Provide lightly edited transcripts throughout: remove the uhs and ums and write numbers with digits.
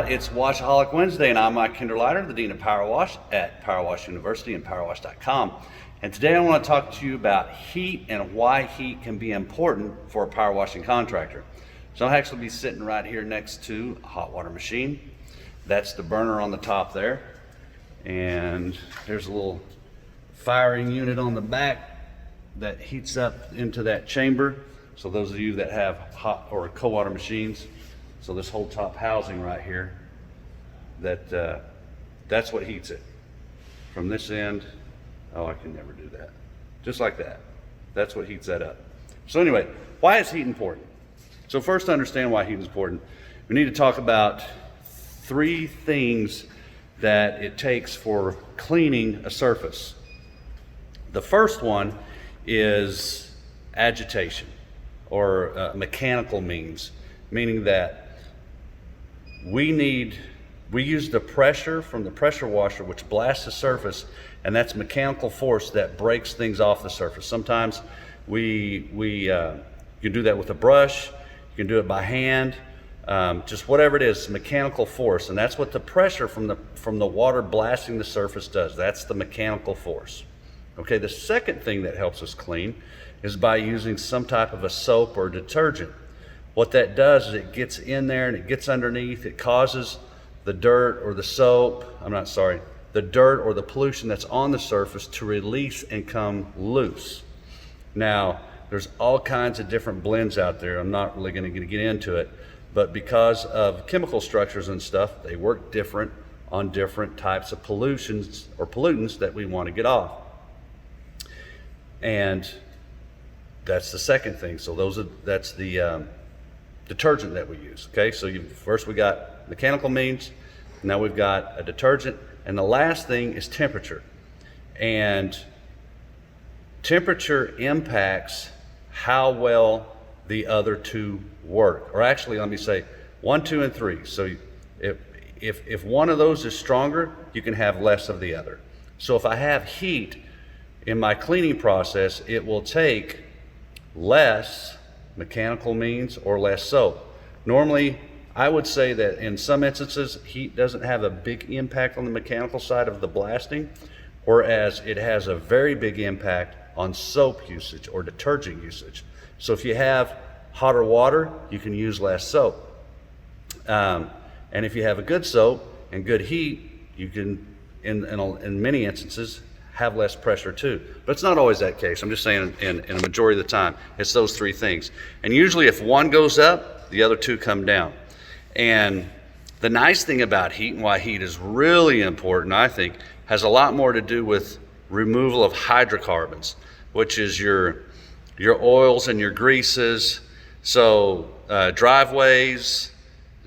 right, it's Washaholic Wednesday, and I'm Mike Kinderleiter, the Dean of Power Wash at Powerwash University and Powerwash.com. And today I want to talk to you about heat and why heat can be important for a power washing contractor. So I'll actually be sitting right here next to a hot water machine. That's the burner on the top there. And there's a little firing unit on the back that heats up into that chamber. So those of you that have hot or cold water machines, so this whole top housing right here, that's what heats it. From this end, oh, I can never do that. Just like that. That's what heats that up. So anyway, why is heat important? So first, to understand why heat is important, we need to talk about three things that it takes for cleaning a surface. The first one is agitation, or mechanical means, meaning that we use the pressure from the pressure washer, which blasts the surface, and that's mechanical force that breaks things off the surface. Sometimes you can do that with a brush, you can do it by hand, just whatever it is, mechanical force, and that's what the pressure from the water blasting the surface does. That's the mechanical force. Okay, the second thing that helps us clean is by using some type of a soap or detergent. What that does is it gets in there and it gets underneath. It causes the dirt or the the dirt or the pollution that's on the surface to release and come loose. Now, there's all kinds of different blends out there. I'm not really going to get into it, but because of chemical structures and stuff, they work different on different types of pollutions or pollutants that we want to get off. And that's the second thing. So that's the detergent that we use. Okay, so first we got mechanical means, now we've got a detergent, and the last thing is temperature. And temperature impacts how well the other two work. Or actually, let me say 1, 2, and 3. So if one of those is stronger, you can have less of the other. So if I have heat in my cleaning process, it will take less mechanical means or less soap. Normally, I would say that in some instances, heat doesn't have a big impact on the mechanical side of the blasting, whereas it has a very big impact on soap usage or detergent usage. So if you have hotter water, you can use less soap. And if you have a good soap and good heat, you can, in many instances, have less pressure too. But it's not always that case. I'm just saying in a majority of the time, it's those three things. And usually if one goes up, the other two come down. And the nice thing about heat and why heat is really important, I think, has a lot more to do with removal of hydrocarbons, which is your oils and your greases. So driveways,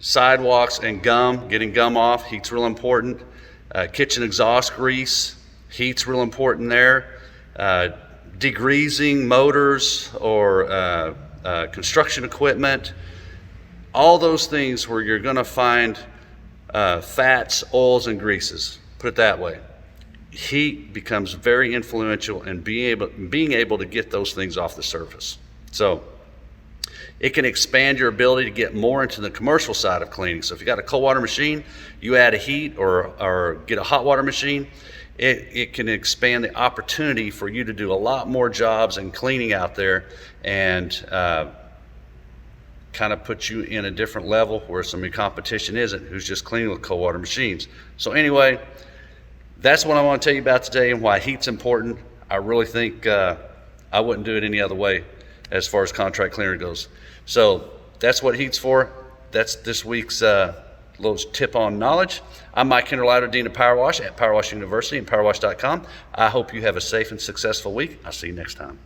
sidewalks, and gum, getting gum off, heat's real important. Kitchen exhaust grease, heat's real important there. Degreasing motors or construction equipment, all those things where you're going to find fats, oils, and greases, put it that way. Heat becomes very influential in being able to get those things off the surface. So it can expand your ability to get more into the commercial side of cleaning. So if you got a cold water machine, you add a heat or get a hot water machine, it can expand the opportunity for you to do a lot more jobs and cleaning out there, and kind of put you in a different level where some of your competition isn't, who's just cleaning with cold water machines. So anyway, that's what I want to tell you about today and why heat's important. I really think I wouldn't do it any other way as far as contract cleaner goes. So that's what heat's for. That's this week's little tip on knowledge. I'm Mike Kinderleiter, Dean of Power Wash at Powerwash University and Powerwash.com. I hope you have a safe and successful week. I'll see you next time.